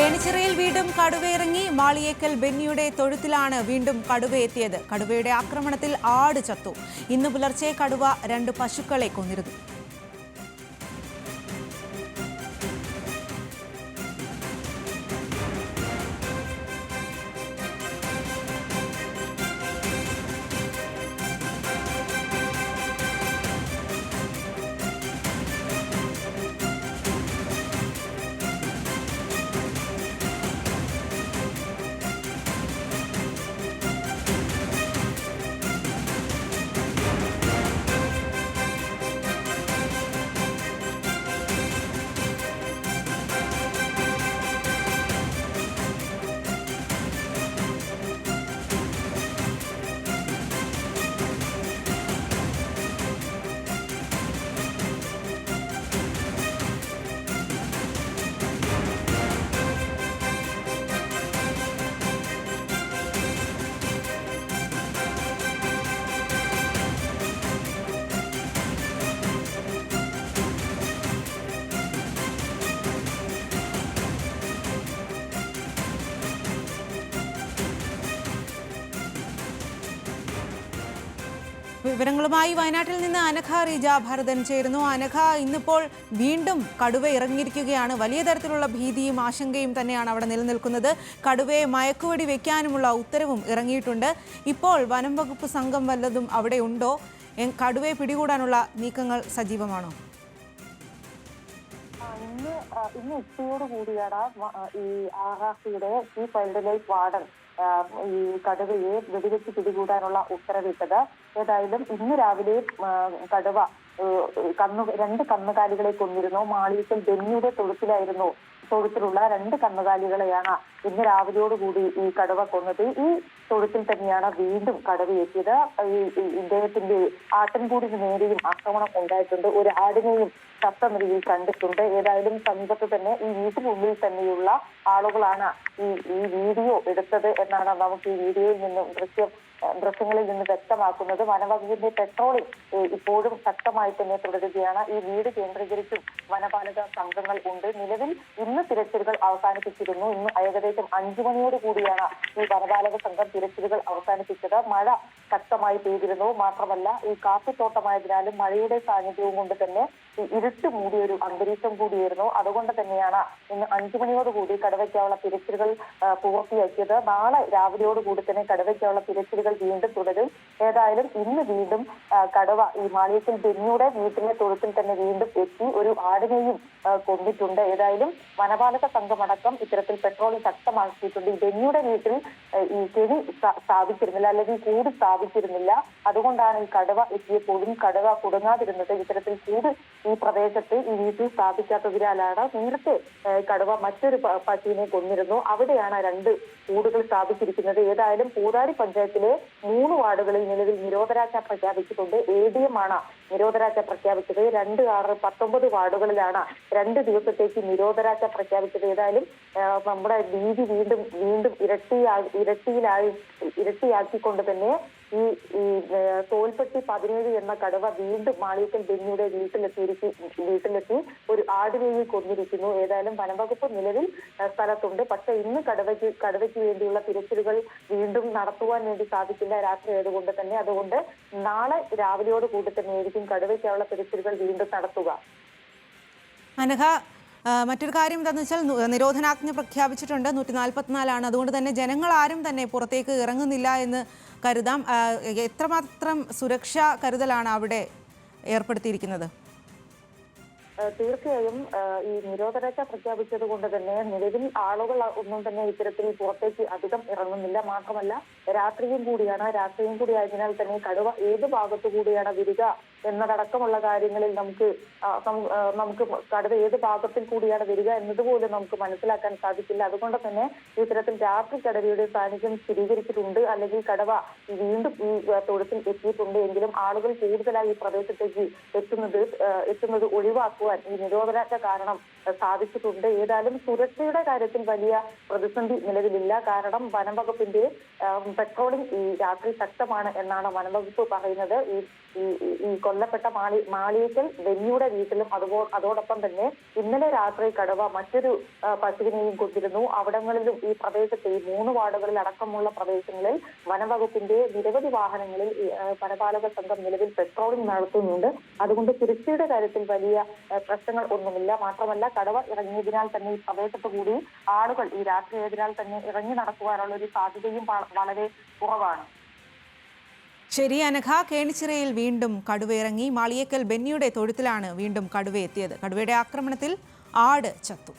തേനിച്ചിറയിൽ വീണ്ടും കടുവയിറങ്ങി. മാളിയേക്കൽ ബെന്നിയുടെ തൊഴുത്തിലാണ് വീണ്ടും കടുവയെത്തിയത്. കടുവയുടെ ആക്രമണത്തിൽ ആട് ചത്തു. ഇന്ന് പുലർച്ചെ കടുവ 2 പശുക്കളെ കൊന്നിരുന്നു. വിവരങ്ങളുമായി വയനാട്ടിൽ നിന്ന് അനഘ റീജ ഭരതൻ ചേരുന്നു. അനഘ, ഇന്നിപ്പോൾ വീണ്ടും കടുവ ഇറങ്ങിയിരിക്കുകയാണ്. വലിയ തരത്തിലുള്ള ഭീതിയും ആശങ്കയും തന്നെയാണ് അവിടെ നിലനിൽക്കുന്നത്. കടുവയെ മയക്കുവെടി വെക്കാനുമുള്ള ഉത്തരവും ഇറങ്ങിയിട്ടുണ്ട്. ഇപ്പോൾ വനം വകുപ്പ് സംഘം വല്ലതും അവിടെ ഉണ്ടോ? കടുവയെ പിടികൂടാനുള്ള നീക്കങ്ങൾ സജീവമാണോ? ഇന്ന് ഉച്ചയോടുകൂടിയാണ് ഈ ആറാസിയുടെ ചീഫ് വൈൽഡ് ലൈഫ് വാർഡൻ ഈ കടുവയെ വെടിവെച്ച് പിടികൂടാനുള്ള ഉത്തരവിട്ടത്. ഏതായാലും ഇന്ന് രാവിലെ കടുവ 2 കന്നുകാലികളെ കൊന്നിരുന്നു. മാളിയേക്കൽ ബെന്നിയുടെ തൊഴുത്തിലുള്ള 2 കന്നുകാലികളെയാണ് ഇന്ന് രാവിലെയോടുകൂടി ഈ കടുവ കൊന്നത്. ഈ തൊഴുത്തിൽ തന്നെയാണ് വീണ്ടും കടുവ എത്തിയത്. ഇദ്ദേഹത്തിന്റെ ആട്ടിൻകൂടിന് നേരെയും ആക്രമണം ഉണ്ടായിട്ടുണ്ട്. ഒരു ആടിനെയും ചത്ത നിലയിൽ കണ്ടിട്ടുണ്ട്. ഏതായാലും സമീപത്ത് തന്നെ ഈ വീട്ടിനുള്ളിൽ തന്നെയുള്ള ആളുകളാണ് ഈ വീഡിയോ എടുത്തത് എന്നാണ് നമുക്ക് ഈ വീഡിയോയിൽ നിന്നും ദൃശ്യങ്ങളിൽ നിന്ന് വ്യക്തമാക്കുന്നത്. വനവകുപ്പിന്റെ പെട്രോളിംഗ് ഇപ്പോഴും ശക്തമായി തന്നെ തുടരുകയാണ്. ഈ വീട് കേന്ദ്രീകരിച്ചും വനപാലക സംഘങ്ങൾ ഉണ്ട്. നിലവിൽ ഇന്ന് തിരച്ചിലുകൾ അവസാനിപ്പിച്ചിരുന്നു. ഇന്ന് ഏകദേശം 5 മണിയോട് കൂടിയാണ് ഈ വനപാലക സംഘം തിരച്ചിലുകൾ അവസാനിപ്പിച്ചത്. മഴ ശക്തമായി പെയ്തിരുന്നു. മാത്രമല്ല ഈ കാപ്പിത്തോട്ടമായതിനാലും മഴയുടെ സാന്നിധ്യവും കൊണ്ട് തന്നെ ഇരുട്ട് മൂടിയ ഒരു അന്തരീക്ഷം കൂടിയായിരുന്നു. അതുകൊണ്ട് തന്നെയാണ് ഇന്ന് 5 മണിയോടുകൂടി കടുവയ്ക്കാനുള്ള തിരച്ചിലുകൾ പൂർത്തിയാക്കിയത്. നാളെ രാവിലെയോടുകൂടി തന്നെ കടുവയ്ക്കാനുള്ള തിരച്ചിലുകൾ വീണ്ടും തുടരും. ഏതായാലും ഇന്ന് വീണ്ടും കടുവ ഈ മാളിയേക്കൽ ബെന്നിയുടെ വീട്ടിലെ തൊഴുത്തിൽ തന്നെ വീണ്ടും എത്തി ഒരു ആടിനെയും കൊന്നിട്ടുണ്ട്. ഏതായാലും വനപാലക സംഘമടക്കം ഇത്തരത്തിൽ പെട്രോളിംഗ് ശക്തമാക്കിയിട്ടുണ്ട്. ഈ ബെന്നിയുടെ വീട്ടിൽ ഈ കെണി സ്ഥാപിച്ചിരുന്നില്ല, അല്ലെങ്കിൽ കൂട് സ്ഥാപിച്ചിരുന്നില്ല. അതുകൊണ്ടാണ് ഈ കടുവ എത്തിയപ്പോഴും കടുവ കുടുങ്ങാതിരുന്നത്. ഇത്തരത്തിൽ കൂട് ഈ പ്രദേശത്ത് ഈ വീട്ടിൽ സ്ഥാപിക്കാത്തതിനാലാണ് നേരത്തെ കടുവ മറ്റൊരു പശുവിനെ കൊന്നിരുന്നു. അവിടെയാണ് 2 കൂടുകൾ സ്ഥാപിച്ചിരിക്കുന്നത്. ഏതായാലും പൂതാടി പഞ്ചായത്തിലെ 3 വാർഡുകളിൽ നിലവിൽ നിരോധനാജ്ഞ പ്രഖ്യാപിച്ചിട്ടുണ്ട്. ADM ആണ് നിരോധനാജ്ഞ പ്രഖ്യാപിച്ചത്. 2, 6, 19 വാർഡുകളിലാണ് 2 ദിവസത്തേക്ക് നിരോധനാജ്ഞ പ്രഖ്യാപിച്ചത്. ഏതായാലും നമ്മുടെ ഭീതി വീണ്ടും ഇരട്ടിയാക്കിക്കൊണ്ട് തന്നെ ഈ തോൽപ്പെട്ടി 17 എന്ന കടുവ വീണ്ടും മാളിയേക്കൽ ബെന്നിയുടെ വീട്ടിലെത്തി ഒരു ആടിനെയും കൊന്നിരിക്കുന്നു. ഏതായാലും വനംവകുപ്പ് നിലവിൽ സ്ഥലത്തുണ്ട്. പക്ഷെ ഇന്ന് കടുവയ്ക്ക് വേണ്ടിയുള്ള തിരച്ചിലുകൾ വീണ്ടും നടത്തുവാൻ വേണ്ടി സാധിക്കില്ല, രാത്രി ആയതുകൊണ്ട് തന്നെ. അതുകൊണ്ട് നാളെ രാവിലെയോട് കൂടി തന്നെയായിരിക്കും കടുവയ്ക്കാനുള്ള തിരച്ചിലുകൾ വീണ്ടും നടത്തുക. അനഘ, മറ്റൊരു കാര്യം എന്താണെന്ന് വെച്ചാൽ നിരോധനാജ്ഞ പ്രഖ്യാപിച്ചിട്ടുണ്ട്. 144 അതുകൊണ്ട് തന്നെ ജനങ്ങൾ ആരും തന്നെ പുറത്തേക്ക് ഇറങ്ങുന്നില്ല എന്ന് കരുതാം. എത്രമാത്രം സുരക്ഷാ കരുതലാണ് അവിടെ ഏർപ്പെടുത്തിയിരിക്കുന്നത്? തീർച്ചയായും ഈ നിരോധനാജ്ഞ പ്രഖ്യാപിച്ചത് കൊണ്ട് തന്നെ നിലവിൽ ആളുകൾ ഒന്നും തന്നെ ഇത്തരത്തിൽ പുറത്തേക്ക് അധികം ഇറങ്ങുന്നില്ല. മാത്രമല്ല രാത്രിയും കൂടി ആയതിനാൽ തന്നെ കടുവ ഏത് ഭാഗത്തു കൂടിയാണ് വരിക എന്നതടക്കമുള്ള കാര്യങ്ങളിൽ നമുക്ക് കടുവ ഏത് ഭാഗത്തിൽ കൂടിയാണ് വരിക എന്നതുപോലും നമുക്ക് മനസ്സിലാക്കാൻ സാധിക്കില്ല. അതുകൊണ്ട് തന്നെ ഇത്തരത്തിൽ രാത്രി കടുവയുടെ സാന്നിധ്യം സ്ഥിരീകരിച്ചിട്ടുണ്ട്, അല്ലെങ്കിൽ കടുവ വീണ്ടും ഈ തൊഴുത്തിൽ എത്തിയിട്ടുണ്ട് എങ്കിലും ആളുകൾ കൂടുതലായി ഈ പ്രദേശത്തേക്ക് എത്തുന്നത് ഒഴിവാക്കുക നടക്കുവാൻ ഈ നിരോധനാജ്ഞ കാരണം സാധിച്ചിട്ടുണ്ട്. ഏതായാലും സുരക്ഷയുടെ കാര്യത്തിൽ വലിയ പ്രതിസന്ധി നിലവിലില്ല. കാരണം വനംവകുപ്പിന്റെ പെട്രോളിംഗ് ഈ രാത്രി ശക്തമാണ് എന്നാണ് വനംവകുപ്പ് പറയുന്നത്. ഈ കൊല്ലപ്പെട്ട മാളിയേക്കൽ ബെന്നിയുടെ വീട്ടിലും അതോടൊപ്പം തന്നെ ഇന്നലെ രാത്രി കടുവ മറ്റൊരു പശുവിനെയും കൊണ്ടിരുന്നു. അവിടങ്ങളിലും ഈ പ്രദേശത്തെ ഈ 3 വാർഡുകളിൽ അടക്കമുള്ള പ്രദേശങ്ങളിൽ വനംവകുപ്പിന്റെ നിരവധി വാഹനങ്ങളിൽ വനപാലക സംഘം നിലവിൽ പെട്രോളിംഗ് നടത്തുന്നുണ്ട്. അതുകൊണ്ട് സുരക്ഷയുടെ കാര്യത്തിൽ വലിയ പ്രശ്നങ്ങൾ ഒന്നുമില്ല. മാത്രമല്ല കടുവ ഇറങ്ങിയതിനാൽ തന്നെ ഈ പ്രദേശത്ത് കൂടി ആളുകൾ ഈ രാത്രിയായതിനാൽ തന്നെ ഇറങ്ങി നടക്കുവാനുള്ള ഒരു സാധ്യതയും വളരെ കുറവാണ്. ശരി അനഘ, കേണിച്ചിറയിൽ വീണ്ടും കടുവയിറങ്ങി. മാളിയേക്കൽ ബെന്നിയുടെ തൊഴുത്തിലാണ് വീണ്ടും കടുവ എത്തിയത്. കടുവയുടെ ആക്രമണത്തിൽ ആട് ചത്തു.